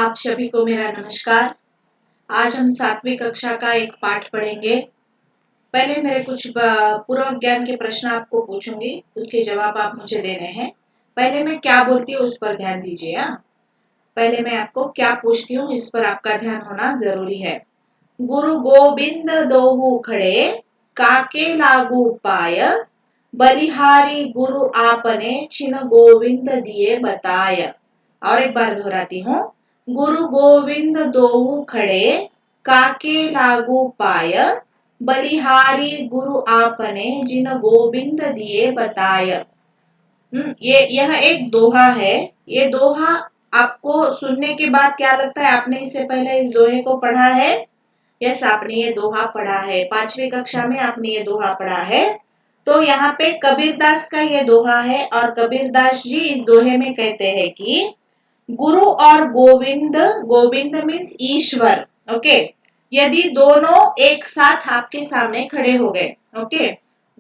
आप सभी को मेरा नमस्कार। आज हम 7वीं कक्षा का एक पाठ पढ़ेंगे। पहले मेरे कुछ पूर्व ज्ञान के प्रश्न आपको पूछूंगी, उसके जवाब आप मुझे देने हैं। पहले मैं क्या बोलती हूँ उस पर ध्यान दीजिए। पहले मैं आपको क्या पूछती हूँ इस पर आपका ध्यान होना जरूरी है। गुरु गोविंद दोहु खड़े, काके लागू पाय, बलिहारी गुरु आपने छिन गोविंद दिए बताय। और एक बार दोहराती हूँ। गुरु गोविंद दोहु खड़े, काके लागू पाय, बलिहारी गुरु आपने जिन गोविंद दिए बताय। यह एक दोहा है। ये दोहा आपको सुनने के बाद क्या लगता है, आपने इससे पहले इस दोहे को पढ़ा है? यस, आपने ये दोहा पढ़ा है। 5वीं कक्षा में आपने ये दोहा पढ़ा है। तो यहाँ पे कबीरदास का ये दोहा है और कबीरदास जी इस दोहे में कहते हैं कि गुरु और गोविंद, गोविंद मीन्स ईश्वर, ओके, यदि दोनों एक साथ आपके सामने खड़े हो गए, ओके,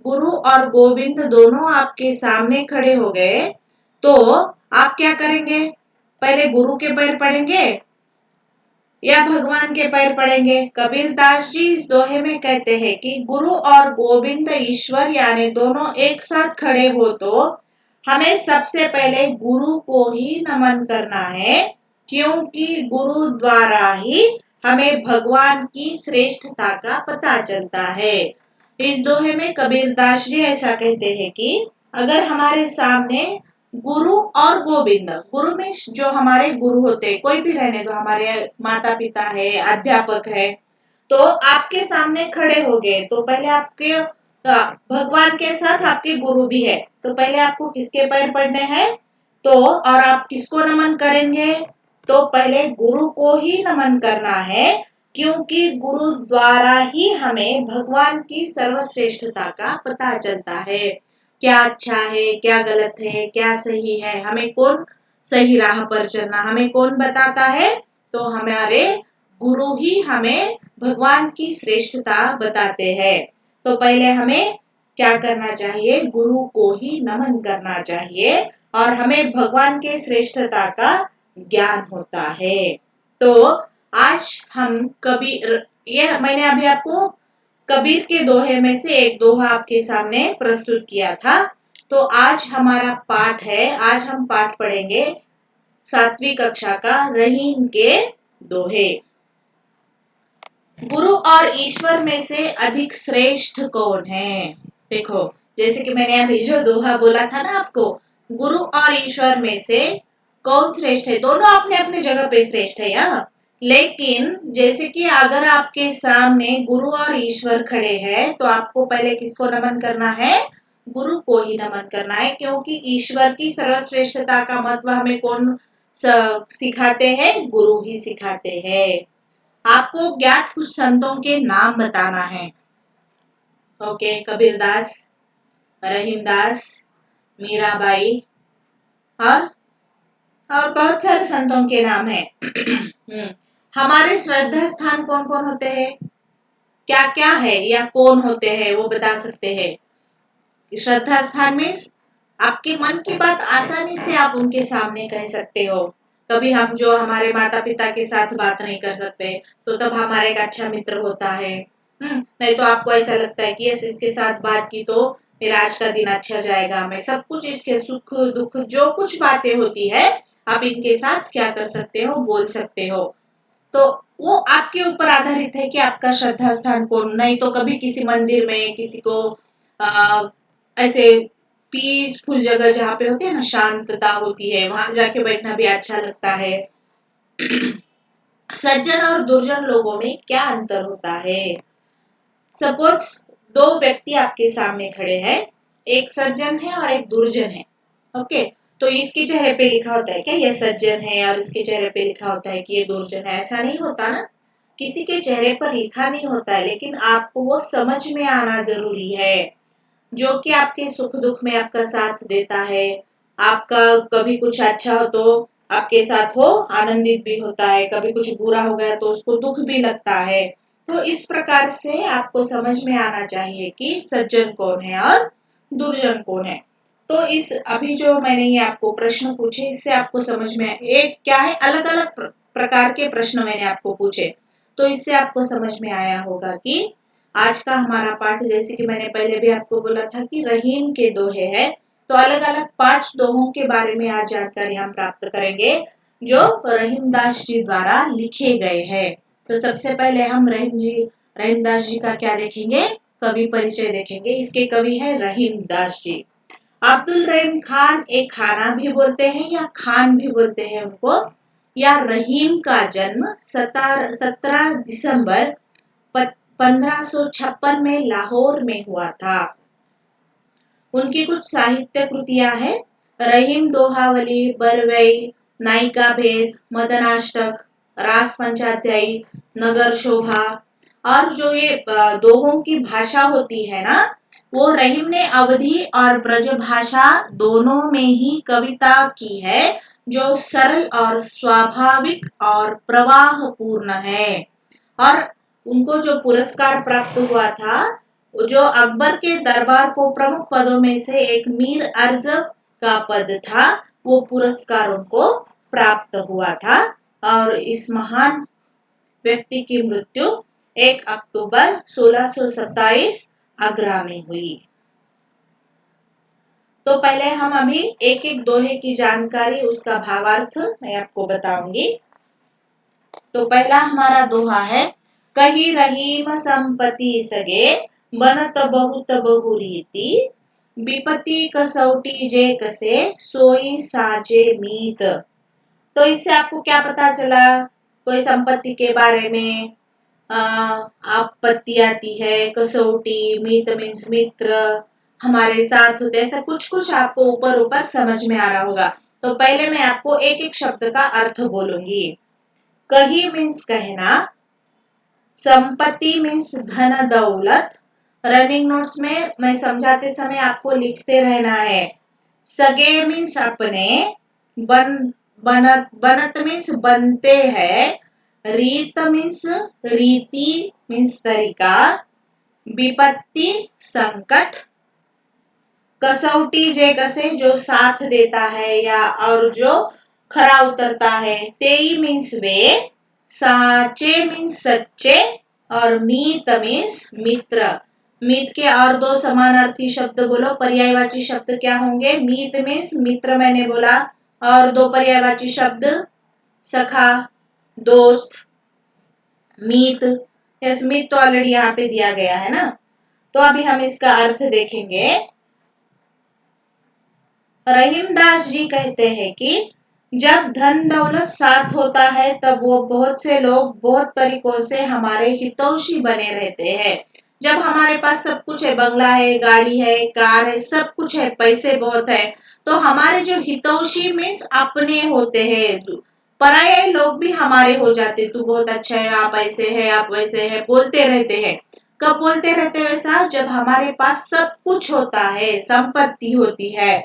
गुरु और गोविंद दोनों आपके सामने खड़े हो गए, तो आप क्या करेंगे? पहले गुरु के पैर पड़ेंगे या भगवान के पैर पड़ेंगे? कबीरदास जी इस दोहे में कहते हैं कि गुरु और गोविंद ईश्वर यानी दोनों एक साथ खड़े हो तो हमें सबसे पहले गुरु को ही नमन करना है, क्योंकि गुरु द्वारा ही हमें भगवान की श्रेष्ठता का पता चलता है। इस दोहे में कबीरदास जी ऐसा कहते हैं कि अगर हमारे सामने गुरु और गोविंद, गुरु में जो हमारे गुरु होते हैं, कोई भी रहने दो, हमारे माता पिता है, अध्यापक है, तो आपके सामने खड़े हो गए तो पहले आपके भगवान के साथ आपके गुरु भी है, तो पहले आपको किसके पैर पड़ने हैं? तो और आप किसको नमन करेंगे? तो पहले गुरु को ही नमन करना है, क्योंकि गुरु द्वारा ही हमें भगवान की सर्वश्रेष्ठता का पता चलता है। क्या अच्छा है, क्या गलत है, क्या सही है, हमें कौन सही राह पर चलना, हमें कौन बताता है? तो हमारे गुरु ही हमें भगवान की श्रेष्ठता बताते हैं। तो पहले हमें क्या करना चाहिए? गुरु को ही नमन करना चाहिए और हमें भगवान के श्रेष्ठता का ज्ञान होता है। तो आज हम कबीर, यह मैंने अभी आपको कबीर के दोहे में से एक दोहा आपके सामने प्रस्तुत किया था। तो आज हमारा पाठ है, आज हम पाठ पढ़ेंगे 7वीं कक्षा का रहीम के दोहे। गुरु और ईश्वर में से अधिक श्रेष्ठ कौन है? देखो, जैसे कि मैंने अभी जो दोहा बोला था ना आपको, गुरु और ईश्वर में से कौन श्रेष्ठ है? दोनों अपने अपने जगह पे श्रेष्ठ है यहाँ, लेकिन जैसे कि अगर आपके सामने गुरु और ईश्वर खड़े हैं तो आपको पहले किसको नमन करना है? गुरु को ही नमन करना है, क्योंकि ईश्वर की सर्वश्रेष्ठता का महत्व हमें कौन सिखाते हैं? गुरु ही सिखाते हैं। आपको ज्ञात कुछ संतों के नाम बताना है। ओके, कबीरदास, रहीमदास, मीराबाई और बहुत सारे संतों के नाम है। हमारे श्रद्धा स्थान कौन कौन होते हैं, क्या क्या है या कौन होते हैं, वो बता सकते हैं? श्रद्धा स्थान में आपके मन की बात आसानी से आप उनके सामने कह सकते हो। कभी हम जो हमारे माता पिता के साथ बात नहीं कर सकते, तो तब हमारा एक अच्छा मित्र होता है। नहीं तो आपको ऐसा लगता है कि यस, इसके साथ बात की तो मेरा आज का दिन अच्छा जाएगा, मैं सब कुछ, इसके सुख दुख जो कुछ बातें होती है आप इनके साथ क्या कर सकते हो? बोल सकते हो। तो वो आपके ऊपर आधारित है कि आपका श्रद्धा स्थान कौन। नहीं तो कभी किसी मंदिर में किसी को ऐसे पीसफुल जगह जहाँ पे होती है ना, शांतता होती है, वहां जाके बैठना भी अच्छा लगता है। सज्जन और दुर्जन लोगों में क्या अंतर होता है? सपोज 2 व्यक्ति आपके सामने खड़े हैं, एक सज्जन है और एक दुर्जन है, ओके, तो इसके चेहरे पे लिखा होता है क्या ये सज्जन है और इसके चेहरे पे लिखा होता है कि ये दुर्जन है? ऐसा नहीं होता ना, किसी के चेहरे पर लिखा नहीं होता है, लेकिन आपको वो समझ में आना जरूरी है। जो कि आपके सुख दुख में आपका साथ देता है, आपका कभी कुछ अच्छा हो तो आपके साथ वो आनंदित भी होता है, कभी कुछ बुरा हो गया तो उसको दुख भी लगता है। तो इस प्रकार से आपको समझ में आना चाहिए कि सज्जन कौन है और दुर्जन कौन है। तो इस अभी जो मैंने ये आपको प्रश्न पूछे, इससे आपको समझ में एक क्या है, अलग अलग प्रकार के प्रश्न मैंने आपको पूछे। तो इससे आपको समझ में आया होगा कि आज का हमारा पाठ, जैसे कि मैंने पहले भी आपको बोला था कि रहीम के दोहे है, तो अलग अलग 5 दोहों के बारे में आज जानकारी हम प्राप्त करेंगे जो रहीमदास जी द्वारा लिखे गए हैं। तो सबसे पहले हम रहीमदास जी का क्या देखेंगे, कवि परिचय देखेंगे। इसके कवि है रहीमदास जी। अब्दुल रहीम खान, एक खाना भी बोलते हैं या खान भी बोलते हैं उनको, या रहीम का जन्म 17 दिसंबर 1556 में लाहौर में हुआ था। उनकी कुछ साहित्य कृतियां हैं, रहीम दोहावली, बरवई, नायिका भेद, मदनाष्टक, रास पंचाध्यायी, नगर शोभा। और जो ये दोहों की भाषा होती है ना, वो रहीम ने अवधी और ब्रज भाषा दोनों में ही कविता की है, जो सरल और स्वाभाविक और प्रवाह पूर्ण है। और उनको जो पुरस्कार प्राप्त हुआ था, जो अकबर के दरबार को प्रमुख पदों में से एक मीर अर्ज का पद था, वो पुरस्कार उनको प्राप्त हुआ था। और इस महान व्यक्ति की मृत्यु 1 अक्टूबर 1627 आगरा में हुई। तो पहले हम अभी एक एक दोहे की जानकारी, उसका भावार्थ मैं आपको बताऊंगी। तो पहला हमारा दोहा है, कही रहीम संपत्ति सगे, बनत बहुत बहुरीति, विपत्ति कसौटी जे कसे, सोई साजे मीत। तो इससे आपको क्या पता चला, कोई संपत्ति के बारे में आपत्ति आती है, कसौटी, मीत मीन्स मित्र, हमारे साथ होते, ऐसा कुछ कुछ आपको ऊपर ऊपर समझ में आ रहा होगा। तो पहले मैं आपको एक एक शब्द का अर्थ बोलूंगी। कही मीन्स कहना, संपत्ति मीन्स धन दौलत। रनिंग नोट्स में मैं समझाते समय आपको लिखते रहना है। सगे मीन्स अपने, बनत मीन्स बनते हैं, रीत मीन्स रीति मीन्स तरीका, विपत्ति संकट, कसौटी जे कसे जो साथ देता है या और जो खरा उतरता है, तेई मीन्स वे, साचे मीन्स सच्चे, और मीत मीन्स मित्र। मीत के और दो समानार्थी शब्द बोलो, पर्यायवाची शब्द क्या होंगे। मीत मीन्स मित्र मैंने बोला, और दो पर्यायवाची शब्द सखा, दोस्त, मीत। यस, मीत तो ऑलरेडी यहाँ पे दिया गया है ना। तो अभी हम इसका अर्थ देखेंगे। रहीमदास जी कहते हैं कि जब धन दौलत साथ होता है, तब वो बहुत से लोग बहुत तरीकों से हमारे हितैषी बने रहते हैं। जब हमारे पास सब कुछ है, बंगला है, गाड़ी है, कार है, सब कुछ है, पैसे बहुत है, तो हमारे जो हितैषी मीन्स अपने होते हैं, पराये लोग भी हमारे हो जाते। तू बहुत अच्छा है, आप ऐसे है, आप वैसे है, बोलते रहते हैं। कब बोलते रहते वैसा, जब हमारे पास सब कुछ होता है, संपत्ति होती है।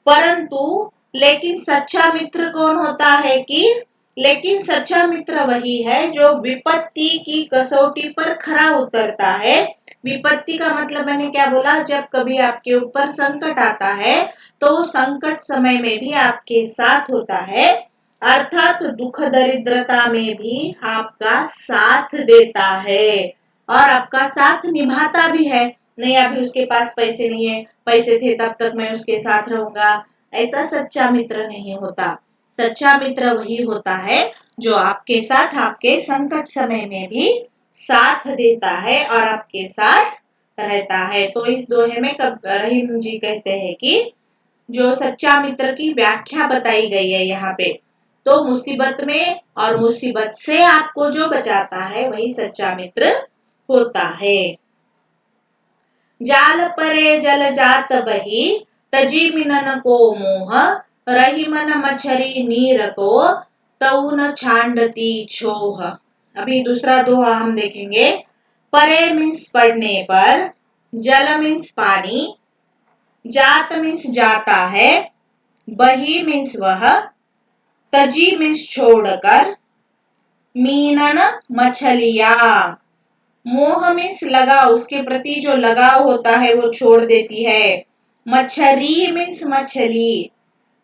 परंतु लेकिन सच्चा मित्र कौन होता है कि, लेकिन सच्चा मित्र वही है जो विपत्ति की कसौटी पर खरा उतरता है। विपत्ति का मतलब मैंने क्या बोला, जब कभी आपके ऊपर संकट आता है, तो संकट समय में भी आपके साथ होता है, अर्थात दुख दरिद्रता में भी आपका साथ देता है और आपका साथ निभाता भी है। नहीं, अभी उसके पास पैसे नहीं है, पैसे थे तब तक मैं उसके साथ रहूंगा, ऐसा सच्चा मित्र नहीं होता। सच्चा मित्र वही होता है जो आपके साथ आपके संकट समय में भी साथ देता है और आपके साथ रहता है। तो इस दोहे में रहीम जी कहते हैं कि जो सच्चा मित्र की व्याख्या बताई गई है यहाँ पे, तो मुसीबत में और मुसीबत से आपको जो बचाता है वही सच्चा मित्र होता है। जाल परे जल जात बही, तजी मिनन को मोह, रही मन मछरी नीर को, तउन छांडती छोह। अभी दूसरा दोहा हम देखेंगे। परे मीन्स पढ़ने पर, जल मीन्स पानी, जात मीन्स जाता है, बही मीन्स वह, तजी मीन्स छोड़कर, मीनन मछलिया, मोह मीन्स लगा, उसके प्रति जो लगाव होता है वो छोड़ देती है। मछरी मीन्स मछली,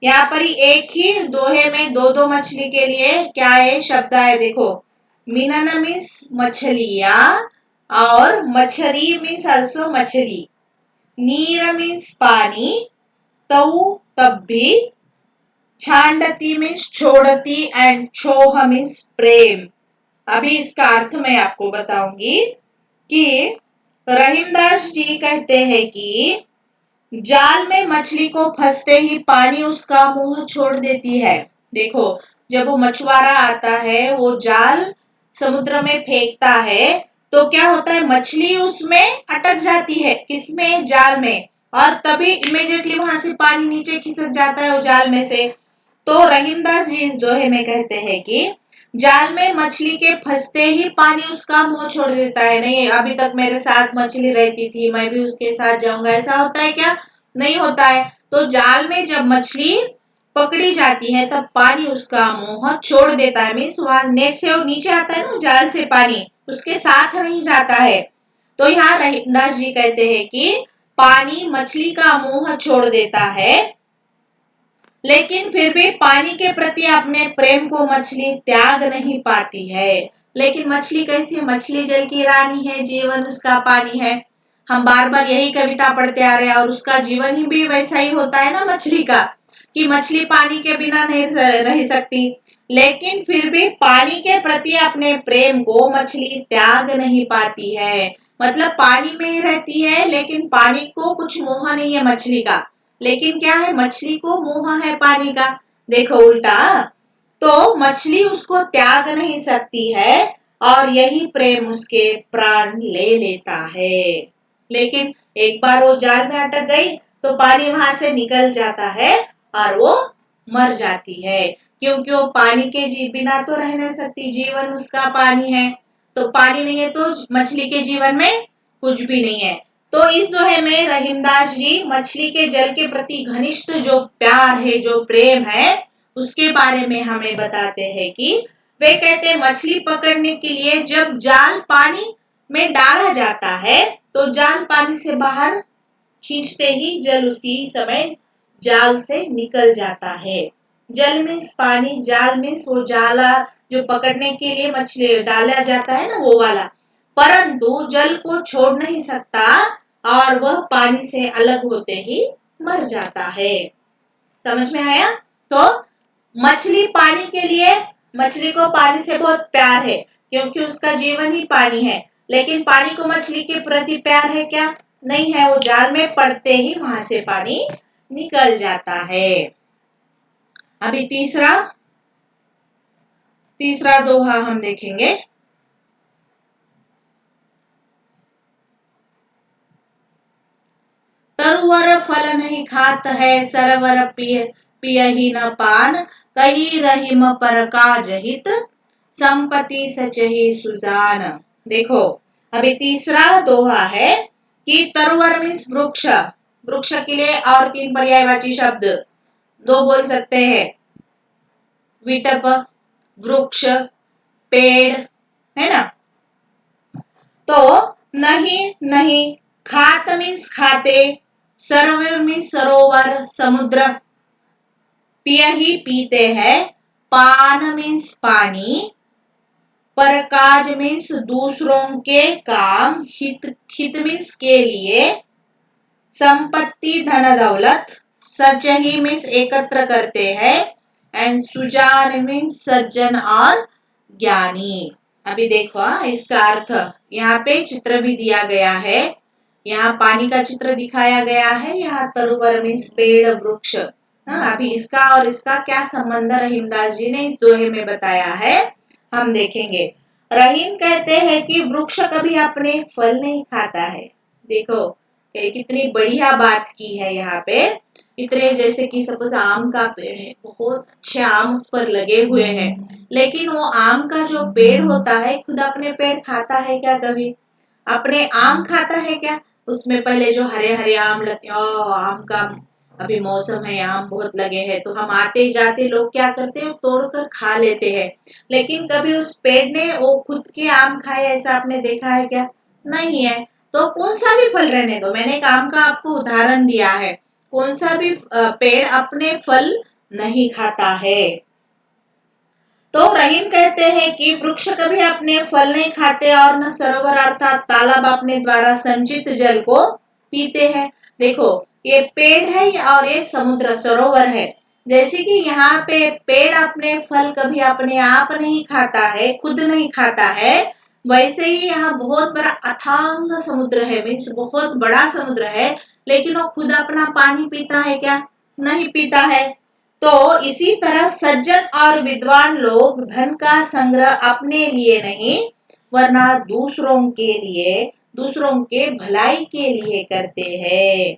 यहाँ पर ही एक ही दोहे में दो दो मछली के लिए क्या है शब्द है, देखो। मीनन मीन्स मछलिया और मछली मीन्स आल्सो मछली। नीर मीन्स पानी, तऊ तब भी, छांडती मीन्स छोड़ती एंड छोह मीन्स प्रेम। अभी इसका अर्थ मैं आपको बताऊंगी कि रहीमदास जी कहते हैं कि जाल में मछली को फंसते ही पानी उसका मुंह छोड़ देती है। देखो, जब वो मछुआरा आता है, वो जाल समुद्र में फेंकता है, तो क्या होता है, मछली उसमें अटक जाती है, किसमें, जाल में, और तभी इमीडिएटली वहां से पानी नीचे खिसक जाता है वो जाल में से। तो रहीमदास जी इस दोहे में कहते हैं कि जाल में मछली के फंसते ही पानी उसका मुंह छोड़ देता है। नहीं, अभी तक मेरे साथ मछली रहती थी, मैं भी उसके साथ जाऊंगा, ऐसा होता है क्या? नहीं होता है। तो जाल में जब मछली पकड़ी जाती है तब पानी उसका मुंह छोड़ देता है, मीन्स वहां नेट से वो नीचे आता है ना, जाल से पानी उसके साथ नहीं जाता है। तो यहाँ रहीमदास जी कहते हैं कि पानी मछली का मुंह छोड़ देता है, लेकिन फिर भी पानी के प्रति अपने प्रेम को मछली त्याग नहीं पाती है। लेकिन मछली कैसी है? मछली जल की रानी है, जीवन उसका पानी है। हम बार बार यही कविता पढ़ते आ रहे हैं, और उसका जीवन ही भी वैसा ही होता है ना मछली का, कि मछली पानी के बिना नहीं रह सकती। लेकिन फिर भी पानी के प्रति अपने प्रेम को मछली त्याग नहीं पाती है। मतलब पानी में ही रहती है, लेकिन पानी को कुछ मोह नहीं है मछली का। लेकिन क्या है, मछली को मोह है पानी का। देखो उल्टा, तो मछली उसको त्याग नहीं सकती है, और यही प्रेम उसके प्राण ले लेता है। लेकिन एक बार वो जाल में अटक गई तो पानी वहां से निकल जाता है और वो मर जाती है, क्योंकि वो पानी के बिना तो रह नहीं सकती, जीवन उसका पानी है। तो पानी नहीं है तो मछली के जीवन में कुछ भी नहीं है। तो इस दोहे में रहीमदास जी मछली के जल के प्रति घनिष्ठ जो प्यार है, जो प्रेम है, उसके बारे में हमें बताते हैं कि वे कहते हैं मछली पकड़ने के लिए जब जाल पानी में डाला जाता है तो जाल पानी से बाहर खींचते ही जल उसी समय जाल से निकल जाता है। जल में पानी, जाल में वो जाला जो पकड़ने के लिए मछली डाला जाता है ना, वो वाला, परंतु जल को छोड़ नहीं सकता, और वह पानी से अलग होते ही मर जाता है। समझ में आया? तो मछली पानी के लिए, मछली को पानी से बहुत प्यार है, क्योंकि उसका जीवन ही पानी है। लेकिन पानी को मछली के प्रति प्यार है क्या? नहीं है। वो जाल में पड़ते ही वहां से पानी निकल जाता है। अभी तीसरा तीसरा दोहा हम देखेंगे। तरुवर फल नहीं खात है, सरवर पियहि न पान, कही रहीम पर काज हित, संपत्ति सचहि सुजान। देखो, अभी तीसरा दोहा है कि तरुवर मीन्स वृक्ष। वृक्ष के लिए और तीन पर्यायवाची शब्द दो बोल सकते हैं, विटप, वृक्ष, पेड़, है ना। तो नहीं नहीं, खात मीन्स खाते, सरोवर मीन्स सरोवर, समुद्र, पिय ही पीते हैं, पान मीन्स पानी, परकाज मीन्स दूसरों के काम, हित हित मीन्स के लिए, संपत्ति धन दौलत, सचही मीन्स एकत्र करते हैं, एंड सुजान मीन्स सज्जन और ज्ञानी। अभी देखो इसका अर्थ, यहाँ पे चित्र भी दिया गया है। यहाँ पानी का चित्र दिखाया गया है, यहाँ तरुवर मीन्स पेड़ वृक्ष। हाँ, अभी इसका और इसका क्या संबंध रहीमदास जी ने इस दोहे में बताया है, हम देखेंगे। रहीम कहते हैं कि वृक्ष कभी अपने फल नहीं खाता है। देखो कितनी बढ़िया बात की है यहाँ पे। इतने, जैसे कि सपोज आम का पेड़ है, बहुत अच्छे आम उस पर लगे हुए हैं, लेकिन वो आम का जो पेड़ होता है खुद अपने पेड़ खाता है क्या? कभी अपने आम खाता है क्या? उसमें पहले जो हरे हरे आम लगते हैं, आम का अभी मौसम है, आम बहुत लगे हैं, तो हम आते जाते लोग क्या करते हैं, तोड़कर खा लेते हैं। लेकिन कभी उस पेड़ ने वो खुद के आम खाए, ऐसा आपने देखा है क्या? नहीं है। तो कौन सा भी फल रहने दो, मैंने एक आम का आपको उदाहरण दिया है, कौन सा भी पेड़ अपने फल नहीं खाता है। तो रहीम कहते हैं कि वृक्ष कभी अपने फल नहीं खाते और न सरोवर अर्थात तालाब अपने द्वारा संचित जल को पीते हैं। देखो, ये पेड़ है और ये समुद्र सरोवर है। जैसे कि यहाँ पे पेड़ अपने फल कभी अपने आप नहीं खाता है, खुद नहीं खाता है, वैसे ही यहाँ बहुत बड़ा अथांग समुद्र है, मीन्स बहुत बड़ा समुद्र है, लेकिन वो खुद अपना पानी पीता है क्या? नहीं पीता है। तो इसी तरह सज्जन और विद्वान लोग धन का संग्रह अपने लिए नहीं वरना दूसरों के लिए, दूसरों के भलाई के लिए करते हैं।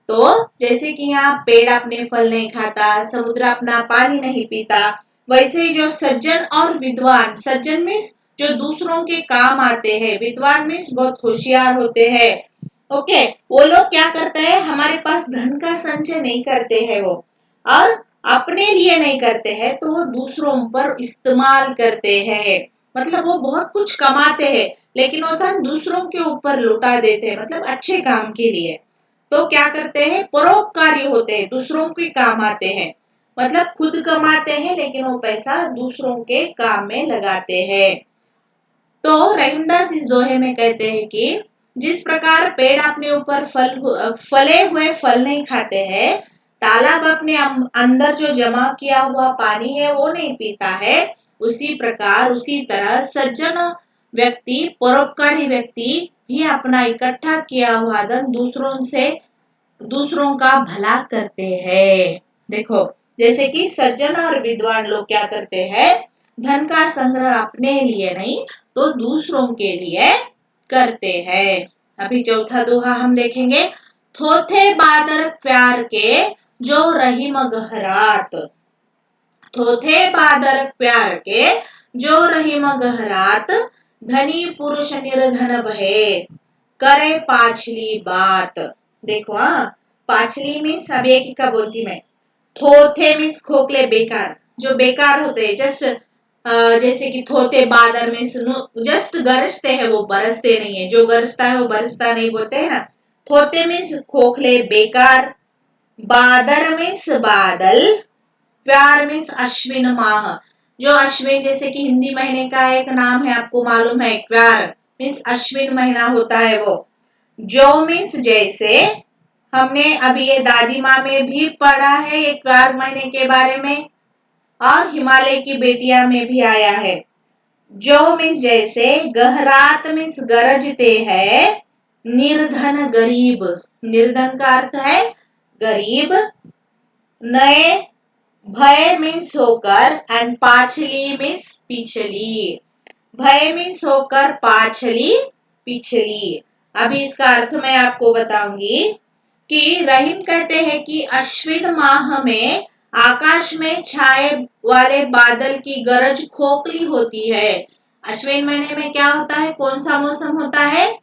तो जैसे कि यहाँ पेड़ अपने फल नहीं खाता, समुद्र अपना पानी नहीं पीता, वैसे ही जो सज्जन और विद्वान, सज्जन मीन्स जो दूसरों के काम आते हैं, विद्वान मीन्स बहुत होशियार होते हैं। ओके, वो लोग क्या करते हैं, हमारे पास धन का संचय नहीं करते हैं वो, और अपने लिए नहीं करते हैं, तो वो दूसरों पर इस्तेमाल करते हैं। मतलब वो बहुत कुछ कमाते हैं, लेकिन वो धन दूसरों के ऊपर लुटा देते हैं, मतलब अच्छे काम के लिए। तो क्या करते हैं, परोपकारी होते हैं, दूसरों के काम आते हैं। मतलब खुद कमाते हैं, लेकिन वो पैसा दूसरों के काम में लगाते हैं। तो रहीमदास इस दोहे में कहते हैं कि जिस प्रकार पेड़ अपने ऊपर फले हुए फल नहीं खाते हैं, तालाब अपने अंदर जो जमा किया हुआ पानी है वो नहीं पीता है, उसी प्रकार उसी तरह सज्जन व्यक्ति, परोपकारी व्यक्ति भी अपना इकट्ठा किया हुआ धन दूसरों का भला करते हैं। देखो, जैसे कि सज्जन और विद्वान लोग क्या करते हैं, धन का संग्रह अपने लिए नहीं तो दूसरों के लिए करते हैं। अभी चौथा दोहा हम देखेंगे। थोथे बादर प्यार के जो रहीम गहरात, थोथे बादर प्यार के जो रहीम गहरात, धनी पुरुष निर्धन भये करे पाछली बात। देखो, हाँ, पाछली मीन्स अभी एक का बोलती मैं, थोथे मीन्स खोखले, बेकार, जो बेकार होते हैं, जस्ट जैसे कि थोते बादर मीन्स जस्ट गरजते हैं, वो बरसते नहीं है, जो गरजता है वो बरसता नहीं बोलते हैं ना। थोते मीन्स खोखले, बेकार, बादर मीन्स बादल, प्यार मीन्स अश्विन माह, जो अश्विन जैसे कि हिंदी महीने का एक नाम है, आपको मालूम है, प्यार मीन्स अश्विन महीना होता है वो। जो मीन्स जैसे, हमने अभी ये दादी माँ में भी पढ़ा है एक प्यार महीने के बारे में, और हिमालय की बेटियां में भी आया है। जो मीन्स जैसे, गहरात मीन्स गरजते हैं, निर्धन गरीब, निर्धन का अर्थ है गरीब, नए, भय मीन्स होकर, एंड पाछली मीन्स पिछली, भय मीन्स होकर, पाछली पिछली। अभी इसका अर्थ मैं आपको बताऊंगी कि रहीम कहते हैं कि अश्विन माह में आकाश में छाए वाले बादल की गरज खोखली होती है। अश्विन महीने में क्या होता है, कौन सा मौसम होता है,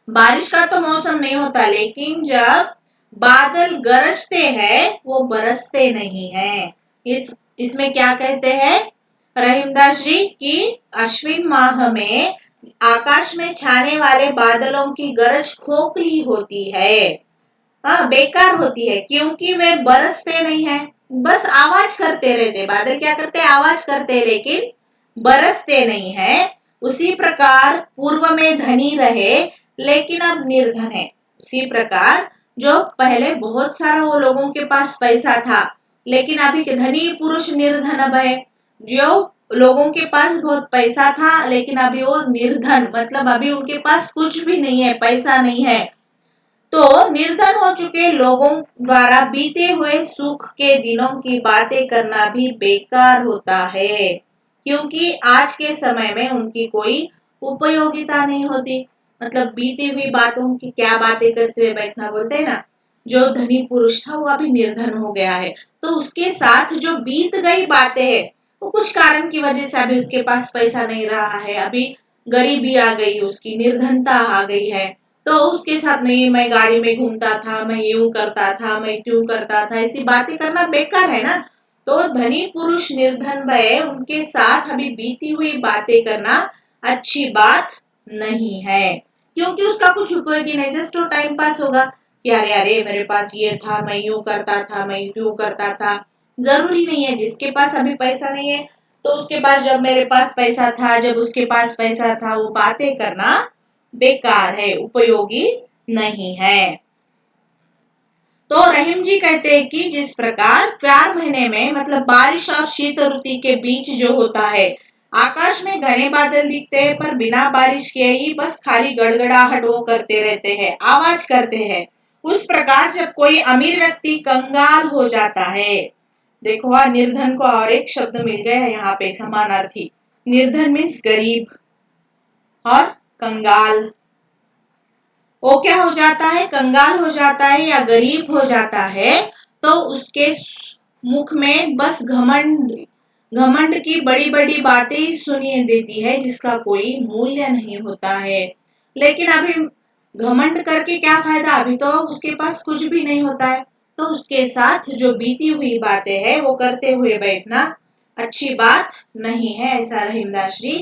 बारिश का तो मौसम नहीं होता, लेकिन जब बादल गरजते हैं वो बरसते नहीं है। इसमें क्या कहते हैं रहीमदास जी की, अश्विन माह में आकाश में छाने वाले बादलों की गरज खोखली होती है, हाँ, बेकार होती है, क्योंकि वे बरसते नहीं है, बस आवाज करते रहते। बादल क्या करते हैं, आवाज करते हैं, लेकिन बरसते नहीं है। उसी प्रकार पूर्व में धनी रहे लेकिन अब निर्धन है। उसी प्रकार जो पहले बहुत सारा वो लोगों के पास पैसा था, लेकिन अभी के धनी पुरुष निर्धन अब है। जो लोगों के पास बहुत पैसा था, लेकिन अभी वो निर्धन, मतलब अभी उनके पास कुछ भी नहीं है, पैसा नहीं है। तो निर्धन हो चुके लोगों द्वारा बीते हुए सुख के दिनों की बातें करना भी बेकार होता है, क्योंकि आज के समय में उनकी कोई उपयोगिता नहीं होती। मतलब बीती हुई बातों की क्या बातें करते हुए बैठना, बोलते हैं ना। जो धनी पुरुष था वो अभी निर्धन हो गया है, तो उसके साथ जो बीत गई बातें हैं, वो कुछ कारण की वजह से अभी उसके पास पैसा नहीं रहा है, अभी गरीबी आ गई, उसकी निर्धनता आ गई है। तो उसके साथ, नहीं मैं गाड़ी में घूमता था, मैं यूं करता था, मैं क्यों करता था, ऐसी बातें करना बेकार है ना। तो धनी पुरुष निर्धन भय, उनके साथ अभी बीती हुई बातें करना अच्छी बात नहीं है, क्योंकि उसका कुछ उपयोगी नहीं, जस्ट वो टाइम पास होगा। कि अरे अरे मेरे पास ये था, मैं यूं करता था, मैं यूं करता था। जरूरी नहीं है जिसके पास अभी पैसा नहीं है तो उसके पास जब मेरे पास पैसा था, जब उसके पास पैसा था, वो बातें करना बेकार है, उपयोगी नहीं है। तो रहीम जी कहते हैं कि जिस प्रकार 4 महीने में मतलब बारिश और शीत ऋतु के बीच जो होता है, आकाश में घने बादल दिखते हैं पर बिना बारिश के ही बस खाली गड़गड़ाहट वो करते रहते हैं, आवाज करते हैं। उस प्रकार जब कोई अमीर व्यक्ति कंगाल हो जाता है, देखो वहां निर्धन को और एक शब्द मिल गया है यहाँ पे समानार्थी। निर्धन मीन्स गरीब और कंगाल। वो क्या हो जाता है, कंगाल हो जाता है या गरीब हो जाता है, तो उसके मुख में बस घमंड घमंड की बड़ी बड़ी बातें ही सुनिए देती है जिसका कोई मूल्य नहीं होता है। लेकिन अभी घमंड करके क्या फायदा, अभी तो उसके पास कुछ भी नहीं होता है। तो उसके साथ जो बीती हुई बातें हैं वो करते हुए बैठना अच्छी बात नहीं है, ऐसा रहीमदास जी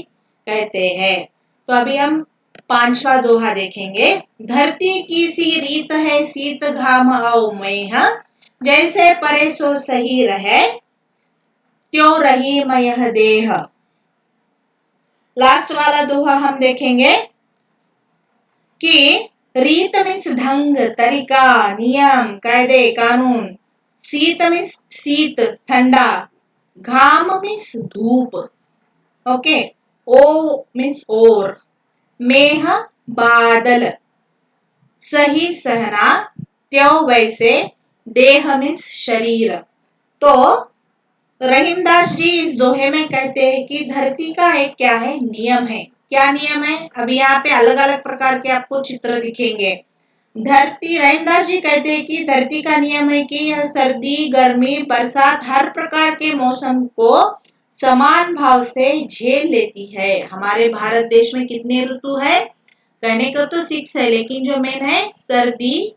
कहते हैं। तो अभी हम 5वां दोहा देखेंगे। धरती की सी रीत है शीत घाम आओ मेह, जैसे परे सो सही रहे त्यों रही मैं यह देह। लास्ट वाला दोहा हम देखेंगे कि रीत मीन्स ढंग, तरीका, नियम, कायदे, कानून। शीत मीन्स शीत, ठंडा। घाम मीन्स धूप, ओके। ओ मीन्स और। मेह बादल, सही सहना, त्यों वैसे, देह मीन्स शरीर। तो रहीमदास जी इस दोहे में कहते हैं कि धरती का एक क्या है, नियम है। क्या नियम है, अभी यहाँ पे अलग अलग प्रकार के आपको चित्र दिखेंगे। धरती, रहीमदास जी कहते हैं कि धरती का नियम है कि यह सर्दी, गर्मी, बरसात हर प्रकार के मौसम को समान भाव से झेल लेती है। हमारे भारत देश में कितने ऋतु है, कहने को तो 6 है, लेकिन जो मेन है सर्दी,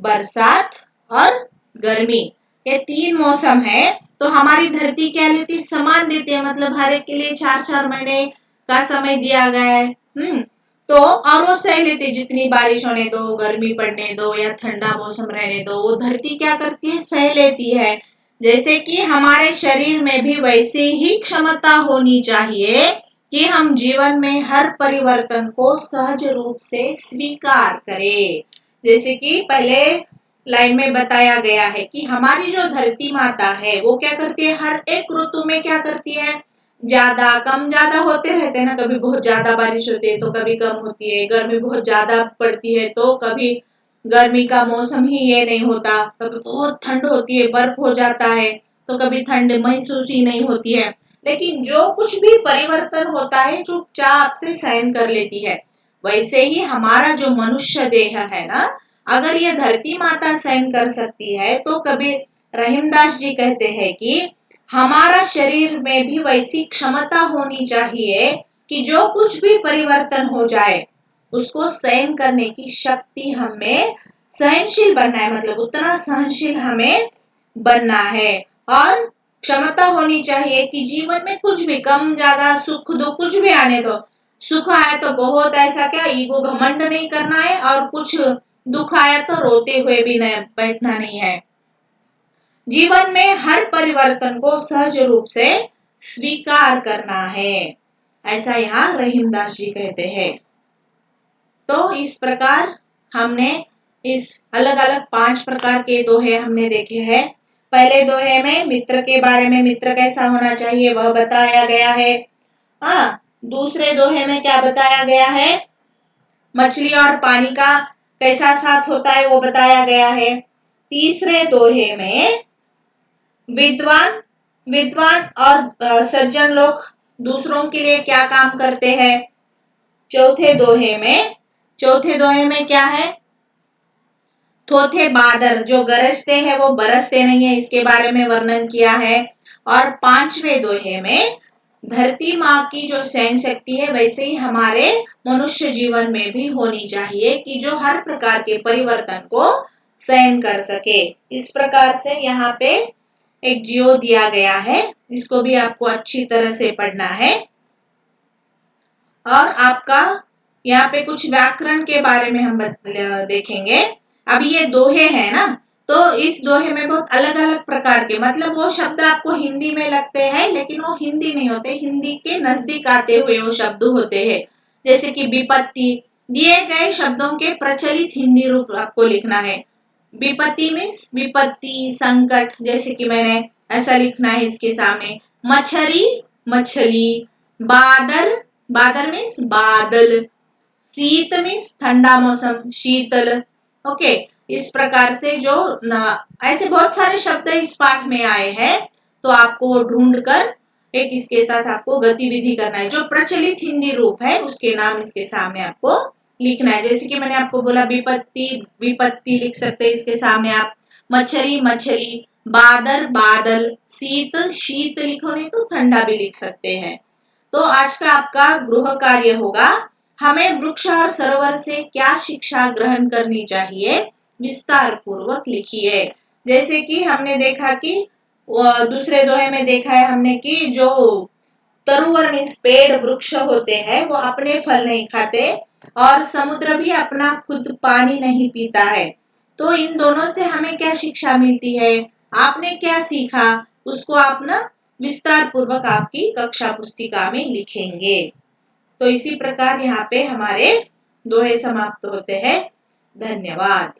बरसात और गर्मी, ये 3 मौसम है। तो हमारी धरती क्या लेती, समान देती है, मतलब हर एक के लिए 4-4 महीने का समय दिया गया है। तो और वो सह लेती, जितनी बारिश होने दो, गर्मी पड़ने दो या ठंडा मौसम रहने दो, वो धरती क्या करती है, सह लेती है। जैसे कि हमारे शरीर में भी वैसे ही क्षमता होनी चाहिए कि हम जीवन में हर परिवर्तन को सहज रूप से स्वीकार करें। जैसे कि पहले लाइन में बताया गया है कि हमारी जो धरती माता है वो क्या करती है, हर एक ऋतु में क्या करती है, ज्यादा कम ज्यादा होते रहते हैं ना। कभी बहुत ज्यादा बारिश होती है तो कभी कम होती है, गर्मी बहुत ज्यादा पड़ती है तो कभी गर्मी का मौसम ही ये नहीं होता, कभी बहुत ठंड होती है, बर्फ हो जाता है, तो कभी ठंड महसूस ही नहीं होती है। लेकिन जो कुछ भी परिवर्तन होता है चुपचाप से सहन कर लेती है। वैसे ही हमारा जो मनुष्य देह है ना, अगर ये धरती माता सहन कर सकती है तो कभी रहीमदास जी कहते हैं कि हमारा शरीर में भी वैसी क्षमता होनी चाहिए कि जो कुछ भी परिवर्तन हो जाए उसको सहन करने की शक्ति हमें, सहनशील बनना है, मतलब उतना सहनशील हमें बनना है। और क्षमता होनी चाहिए कि जीवन में कुछ भी कम ज्यादा सुख दुख कुछ भी आने दो, सुख आया तो बहुत ऐसा क्या ईगो घमंड नहीं करना है, और कुछ दुख आया तो रोते हुए भी नहीं बैठना नहीं है। जीवन में हर परिवर्तन को सहज रूप से स्वीकार करना है, ऐसा यहाँ रहीमदास जी कहते हैं। तो इस प्रकार हमने इस अलग अलग 5 प्रकार के दोहे हमने देखे हैं। पहले दोहे में मित्र के बारे में, मित्र कैसा होना चाहिए वह बताया गया है। हाँ, दूसरे दोहे में क्या बताया गया है, मछली और पानी का कैसा साथ होता है वो बताया गया है। तीसरे दोहे में विद्वान विद्वान और सज्जन लोग दूसरों के लिए क्या काम करते हैं। चौथे दोहे में क्या है, थोथे बादल जो गरजते हैं वो बरसते नहीं है, इसके बारे में वर्णन किया है। और 5वें दोहे में धरती माँ की जो सहन शक्ति है वैसे ही हमारे मनुष्य जीवन में भी होनी चाहिए कि जो हर प्रकार के परिवर्तन को सहन कर सके। इस प्रकार से यहाँ पे एक जियो दिया गया है, इसको भी आपको अच्छी तरह से पढ़ना है। और आपका यहाँ पे कुछ व्याकरण के बारे में हम देखेंगे। अब ये दोहे हैं ना, तो इस दोहे में बहुत अलग अलग प्रकार के, मतलब वो शब्द आपको हिंदी में लगते हैं लेकिन वो हिंदी नहीं होते, हिंदी के नजदीक आते हुए वो शब्द होते हैं। जैसे कि विपत्ति, दिए गए शब्दों के प्रचलित हिंदी रूप आपको लिखना है। विपत्ति मीन्स विपत्ति, संकट, जैसे कि मैंने ऐसा लिखना है इसके सामने। मछरी, मछली। बादल, बादल मीन्स बादल। शीत मीन्स ठंडा मौसम, शीतल। ओके, इस प्रकार से जो ऐसे बहुत सारे शब्द इस पाठ में आए हैं, तो आपको ढूंढ कर एक इसके साथ आपको गतिविधि करना है। जो प्रचलित हिंदी रूप है उसके नाम इसके सामने आपको लिखना है। जैसे कि मैंने आपको बोला विपत्ति, विपत्ति लिख सकते हैं इसके सामने आप। मछली, मछली। बादल, बादल। शीत, शीत लिखो, नहीं तो ठंडा भी लिख सकते हैं। तो आज का आपका गृह कार्य होगा, हमें वृक्ष और सरोवर से क्या शिक्षा ग्रहण करनी चाहिए, विस्तार पूर्वक लिखिए। जैसे कि हमने देखा कि दूसरे दोहे में देखा है हमने कि जो तरुवर मीन्स पेड़ वृक्ष होते हैं वो अपने फल नहीं खाते, और समुद्र भी अपना खुद पानी नहीं पीता है। तो इन दोनों से हमें क्या शिक्षा मिलती है, आपने क्या सीखा, उसको आप ना विस्तार पूर्वक आपकी कक्षा पुस्तिका में लिखेंगे। तो इसी प्रकार यहाँ पे हमारे दोहे समाप्त होते हैं। धन्यवाद।